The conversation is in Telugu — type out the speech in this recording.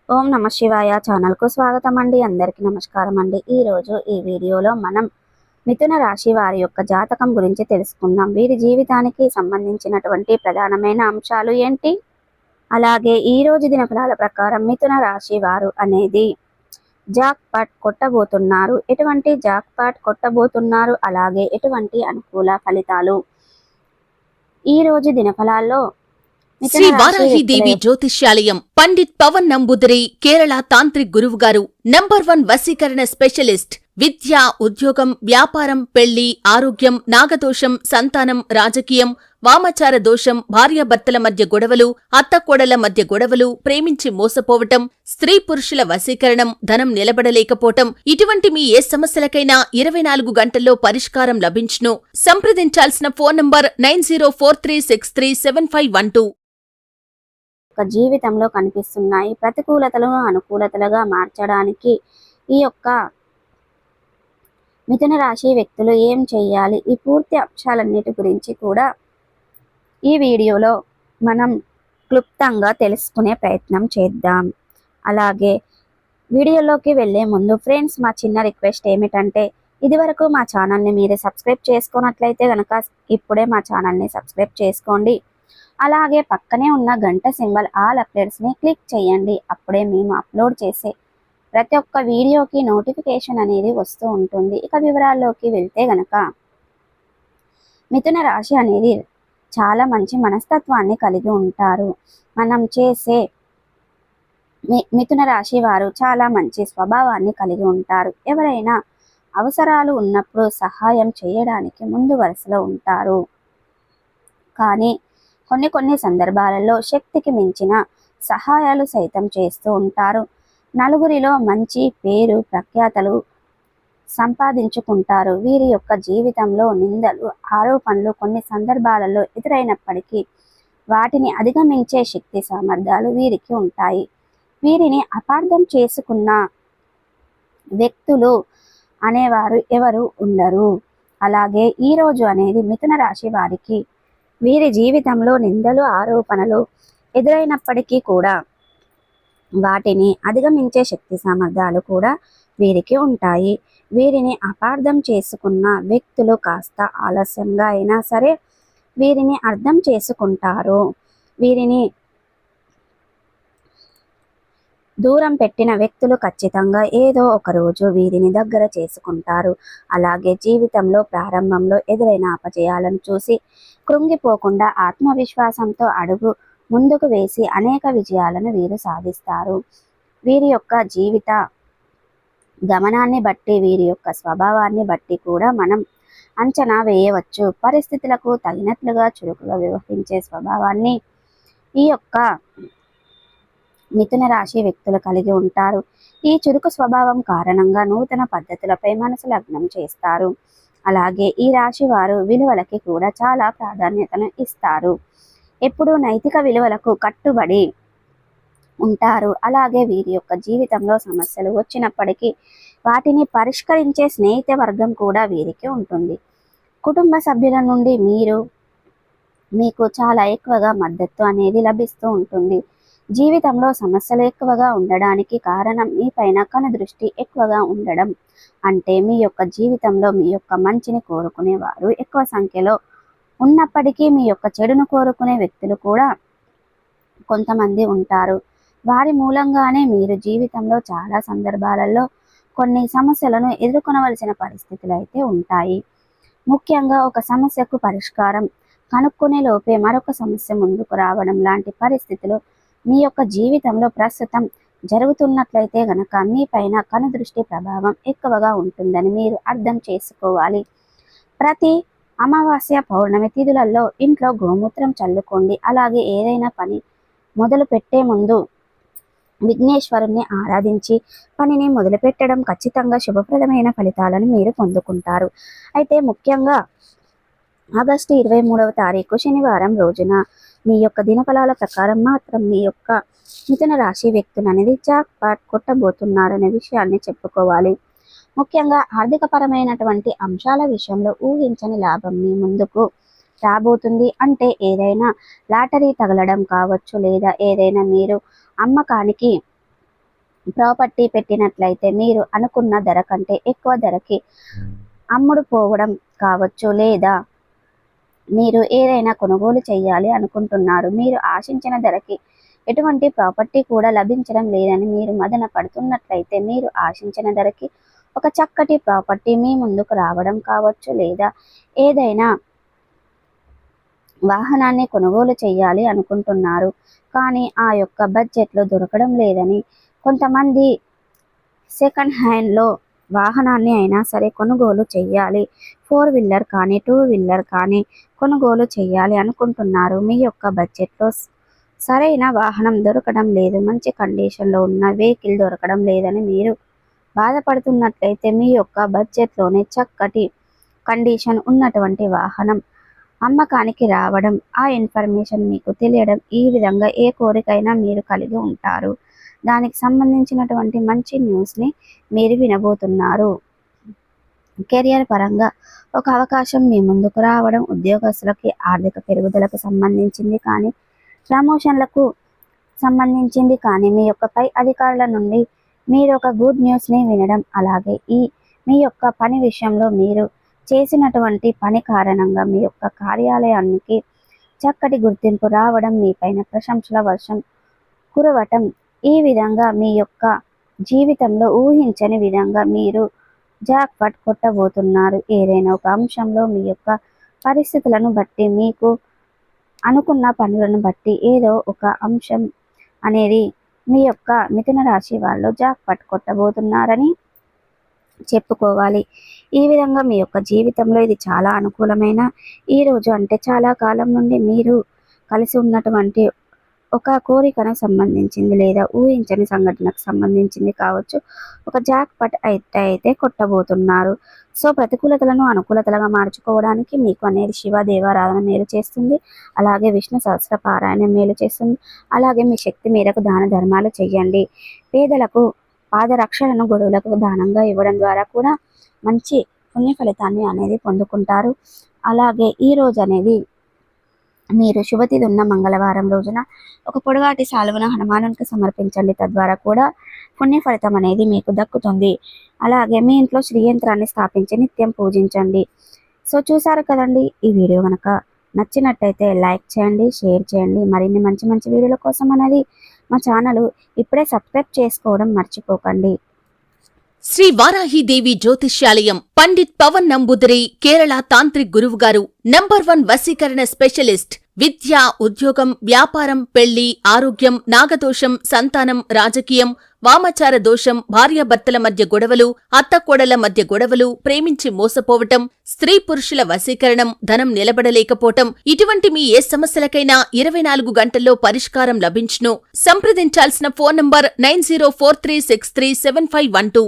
ఓం నమ శివాయ ఛానల్కు స్వాగతం అండి. అందరికీ నమస్కారం అండి. ఈరోజు ఈ వీడియోలో మనం మిథున రాశి వారి యొక్క జాతకం గురించి తెలుసుకుందాం. వీరి జీవితానికి సంబంధించినటువంటి ప్రధానమైన అంశాలు ఏంటి, అలాగే ఈరోజు దినఫలాల ప్రకారం మిథున రాశి వారు అనేది జాక్ పాట్ కొట్టబోతున్నారు, ఎటువంటి జాక్ పాట్ కొట్టబోతున్నారు, అలాగే ఎటువంటి అనుకూల ఫలితాలు ఈరోజు దినఫలాల్లో శ్రీ వారాహిదేవి జ్యోతిష్యాలయం పండిత్ పవన్ నంబూదిరి కేరళ తాంత్రిక్ గురువు గారు నంబర్ 1 వశీకరణ స్పెషలిస్ట్. విద్య, ఉద్యోగం, వ్యాపారం, పెళ్లి, ఆరోగ్యం, నాగదోషం, సంతానం, రాజకీయం, వామాచార దోషం, భార్యాభర్తల మధ్య గొడవలు, అత్తకోడల మధ్య గొడవలు, ప్రేమించి మోసపోవటం, స్త్రీ పురుషుల వశీకరణం, ధనం నిలబడలేకపోవటం, ఇటువంటి మీ ఏ సమస్యలకైనా 24 గంటల్లో పరిష్కారం లభించును. సంప్రదించాల్సిన ఫోన్ నంబర్ 9043637512. జీవితంలో కనిపిస్తున్నాయి. ప్రతికూలతలను అనుకూలతలుగా మార్చడానికి ఈ యొక్క మిథున రాశి వ్యక్తులు ఏం చేయాలి, ఈ పూర్తి అంశాలన్నిటి గురించి కూడా ఈ వీడియోలో మనం క్లుప్తంగా తెలుసుకునే ప్రయత్నం చేద్దాం. అలాగే వీడియోలోకి వెళ్ళే ముందు ఫ్రెండ్స్, మా చిన్న రిక్వెస్ట్ ఏమిటంటే, ఇదివరకు మా ఛానల్ని మీరు సబ్స్క్రైబ్ చేసుకున్నట్లయితే కనుక ఇప్పుడే మా ఛానల్ని సబ్స్క్రైబ్ చేసుకోండి. అలాగే పక్కనే ఉన్న గంట సింబల్ ఆల్ అప్డేట్స్ని క్లిక్ చేయండి. అప్పుడే మేము అప్లోడ్ చేసే ప్రతి ఒక్క వీడియోకి నోటిఫికేషన్ అనేది వస్తూ ఉంటుంది. ఇక వివరాల్లోకి వెళ్తే గనక, మిథున రాశి అనేది చాలా మంచి మనస్తత్వాన్ని కలిగి ఉంటారు. మనం చేసే మిథున రాశి వారు చాలా మంచి స్వభావాన్ని కలిగి ఉంటారు. ఎవరైనా అవసరాలు ఉన్నప్పుడు సహాయం చేయడానికి ముందు వరుసలో ఉంటారు. కానీ కొన్ని సందర్భాలలో శక్తికి మించిన సహాయాలు సైతం చేస్తూ ఉంటారు. నలుగురిలో మంచి పేరు ప్రఖ్యాతలు సంపాదించుకుంటారు. వీరి యొక్క జీవితంలో నిందలు, ఆరోపణలు కొన్ని సందర్భాలలో ఎదురైనప్పటికీ వాటిని అధిగమించే శక్తి సామర్థ్యాలు వీరికి ఉంటాయి. వీరిని అపార్థం చేసుకున్న వ్యక్తులు అనేవారు ఎవరు ఉండరు. అలాగే ఈరోజు అనేది మిథున రాశి వారికి వీరి జీవితంలో నిందలు, ఆరోపణలు ఎదురైనప్పటికీ కూడా వాటిని అధిగమించే శక్తి సామర్థ్యాలు కూడా వీరికి ఉంటాయి. వీరిని అపార్థం చేసుకున్న వ్యక్తులు కాస్త ఆలస్యంగా అయినా సరే వీరిని అర్థం చేసుకుంటారు. వీరిని దూరం పెట్టిన వ్యక్తులు ఖచ్చితంగా ఏదో ఒక రోజు వీరిని దగ్గర చేసుకుంటారు. అలాగే జీవితంలో ప్రారంభంలో ఎదురైన అపజయాలను చూసి కృంగిపోకుండా ఆత్మవిశ్వాసంతో అడుగు ముందుకు వేసి అనేక విజయాలను వీరు సాధిస్తారు. వీరి యొక్క జీవిత గమనాన్ని బట్టి, వీరి యొక్క స్వభావాన్ని బట్టి కూడా మనం అంచనా వేయవచ్చు. పరిస్థితులకు తగినట్లుగా చురుకుగా వ్యవహరించే స్వభావాన్ని ఈ యొక్క మిథున రాశి వ్యక్తులు కలిగి ఉంటారు. ఈ చురుకు స్వభావం కారణంగా నూతన పద్ధతులపై మనసు లగ్నం చేస్తారు. అలాగే ఈ రాశి వారు విలువలకి కూడా చాలా ప్రాధాన్యతను ఇస్తారు. ఎప్పుడూ నైతిక విలువలకు కట్టుబడి ఉంటారు. అలాగే వీరి యొక్క జీవితంలో సమస్యలు వచ్చినప్పటికీ వాటిని పరిష్కరించే స్నేహిత వర్గం కూడా వీరికి ఉంటుంది. కుటుంబ సభ్యుల నుండి మీకు చాలా ఎక్కువగా మద్దతు అనేది లభిస్తూ ఉంటుంది. జీవితంలో సమస్యలు ఎక్కువగా ఉండడానికి కారణం మీ పైన కనుదృష్టి ఎక్కువగా ఉండడం. అంటే మీ యొక్క జీవితంలో మీ యొక్క మంచిని కోరుకునేవారు ఎక్కువ సంఖ్యలో ఉన్నప్పటికీ మీ యొక్క చెడును కోరుకునే వ్యక్తులు కూడా కొంతమంది ఉంటారు. వారి మూలంగానే మీరు జీవితంలో చాలా సందర్భాలలో కొన్ని సమస్యలను ఎదుర్కొనవలసిన పరిస్థితులు అయితే ఉంటాయి. ముఖ్యంగా ఒక సమస్యకు పరిష్కారం కనుక్కునే లోపే మరొక సమస్య ముందుకు రావడం లాంటి పరిస్థితులు మీ యొక్క జీవితంలో ప్రస్తుతం జరుగుతున్నట్లయితే గనక మీ పైన కనుదృష్టి ప్రభావం ఎక్కువగా ఉంటుందని మీరు అర్థం చేసుకోవాలి. ప్రతి అమావాస్య, పౌర్ణమి తిథులలో ఇంట్లో గోమూత్రం చల్లుకోండి. అలాగే ఏదైనా పని మొదలు పెట్టే ముందు విఘ్నేశ్వరుణ్ణి ఆరాధించి పనిని మొదలుపెట్టడం ఖచ్చితంగా శుభప్రదమైన ఫలితాలను మీరు పొందుకుంటారు. అయితే ముఖ్యంగా ఆగస్టు 23వ తారీఖు శనివారం రోజున మీ యొక్క దినఫలాల ప్రకారం మాత్రం మీ యొక్క మిథున రాశి వ్యక్తులు అనేది జాక్ పాట్ కొట్టబోతున్నారనే విషయాన్ని చెప్పుకోవాలి. ముఖ్యంగా ఆర్థికపరమైనటువంటి అంశాల విషయంలో ఊహించని లాభం మీ ముందుకు రాబోతుంది. అంటే ఏదైనా లాటరీ తగలడం కావచ్చు, లేదా ఏదైనా మీరు అమ్మకానికి ప్రాపర్టీ పెట్టినట్లయితే మీరు అనుకున్న ధర కంటే ఎక్కువ ధరకి అమ్ముడు పోవడం కావచ్చు, లేదా మీరు ఏదైనా కొనుగోలు చేయాలి అనుకుంటున్నారు, మీరు ఆశించిన ధరకి ఎటువంటి ప్రాపర్టీ కూడా లభించడం లేదని మీరు మదన పడుతున్నట్లయితే మీరు ఆశించిన ధరకి ఒక చక్కటి ప్రాపర్టీ మీ ముందుకు రావడం కావచ్చు, లేదా ఏదైనా వాహనాన్ని కొనుగోలు చేయాలి అనుకుంటున్నారు కానీ ఆ యొక్క బడ్జెట్లో దొరకడం లేదని కొంతమంది సెకండ్ హ్యాండ్లో వాహనాన్ని అయినా సరే కొనుగోలు చేయాలి, 4 వీలర్ కానీ 2 వీలర్ కానీ కొనుగోలు చేయాలి అనుకుంటున్నారు. మీ యొక్క బడ్జెట్లో సరైన వాహనం దొరకడం లేదు, మంచి కండిషన్లో ఉన్న వెహికల్ దొరకడం లేదని మీరు బాధపడుతున్నట్లయితే మీ యొక్క బడ్జెట్లోనే చక్కటి కండిషన్ ఉన్నటువంటి వాహనం అమ్మకానికి రావడం, ఆ ఇన్ఫర్మేషన్ మీకు తెలియడం, ఈ విధంగా ఏ కోరికైనా మీరు కలిగి ఉంటారు. దానికి సంబంధించినటువంటి మంచి న్యూస్ని మీరు వినబోతున్నారు. కెరియర్ పరంగా ఒక అవకాశం మీ ముందుకు రావడం, ఉద్యోగస్తులకి ఆర్థిక పెరుగుదలకు సంబంధించింది కానీ, ప్రమోషన్లకు సంబంధించింది కానీ, మీ యొక్క పై అధికారుల నుండి మీరు ఒక గుడ్ న్యూస్ని వినడం, అలాగే మీ యొక్క పని విషయంలో మీరు చేసినటువంటి పని కారణంగా మీ యొక్క కార్యాలయానికి చక్కటి గుర్తింపు రావడం, మీపైన ప్రశంసల వర్షం కురవటం, ఈ విధంగా మీ యొక్క జీవితంలో ఊహించని విధంగా మీరు జాక్పాట్ కొట్టబోతున్నారు. ఏదైనా ఒక అంశంలో మీ యొక్క పరిస్థితులను బట్టి, మీకు అనుకున్న పనులను బట్టి ఏదో ఒక అంశం అనేది మీ యొక్క మిథున రాశి వాళ్ళు జాక్పాట్ కొట్టబోతున్నారని చెప్పుకోవాలి. ఈ విధంగా మీ యొక్క జీవితంలో ఇది చాలా అనుకూలమైన ఈ రోజు. అంటే చాలా కాలం నుండి మీరు కలిసి ఉన్నటువంటి ఒక కోరికను సంబంధించింది లేదా ఊహించని సంఘటనకు సంబంధించింది కావచ్చు, ఒక జాక్పాట్ అయితే కొట్టబోతున్నారు. సో ప్రతికూలతలను అనుకూలతలుగా మార్చుకోవడానికి మీకు అనేది శివ దేవారాధన మేలు చేస్తుంది, అలాగే విష్ణు సహస్ర పారాయణం మేలు చేస్తుంది. అలాగే మీ శక్తి మేరకు దాన ధర్మాలు చేయండి. పేదలకు పాదరక్షలను గొడవలకు దానంగా ఇవ్వడం ద్వారా కూడా మంచి పుణ్య ఫలితాన్ని అనేది పొందుకుంటారు. అలాగే ఈ రోజు అనేది మీరు శుభతిథి ఉన్న మంగళవారం రోజున ఒక పొడవాటి సాలువను హనుమానునికి సమర్పించండి, తద్వారా కూడా పుణ్య ఫలితం అనేది మీకు దక్కుతుంది. అలాగే మీ ఇంట్లో శ్రీ యంత్రాన్ని స్థాపించి నిత్యం పూజించండి. సో చూసారు కదండి, ఈ వీడియో కనుక నచ్చినట్టయితే లైక్ చేయండి, షేర్ చేయండి. మరిన్ని మంచి మంచి వీడియోల కోసం అనేది మా ఛానల్ ఇప్పుడే సబ్స్క్రైబ్ చేసుకోవడం మర్చిపోకండి. శ్రీ వారాహిదేవి జ్యోతిష్యాలయం పండిత్ పవన్ నంబూదిరి కేరళ తాంత్రిక్ గురువు గారు నంబర్ 1 వశీకరణ స్పెషలిస్ట్. విద్య, ఉద్యోగం, వ్యాపారం, పెళ్లి, ఆరోగ్యం, నాగదోషం, సంతానం, రాజకీయం, వామాచార దోషం, భార్యాభర్తల మధ్య గొడవలు, అత్తకోడల మధ్య గొడవలు, ప్రేమించి మోసపోవటం, స్త్రీ పురుషుల వశీకరణం, ధనం నిలబడలేకపోవటం, ఇటువంటి మీ ఏ సమస్యలకైనా 24 గంటల్లో పరిష్కారం లభించును. సంప్రదించాల్సిన ఫోన్ నంబర్ 9043637512.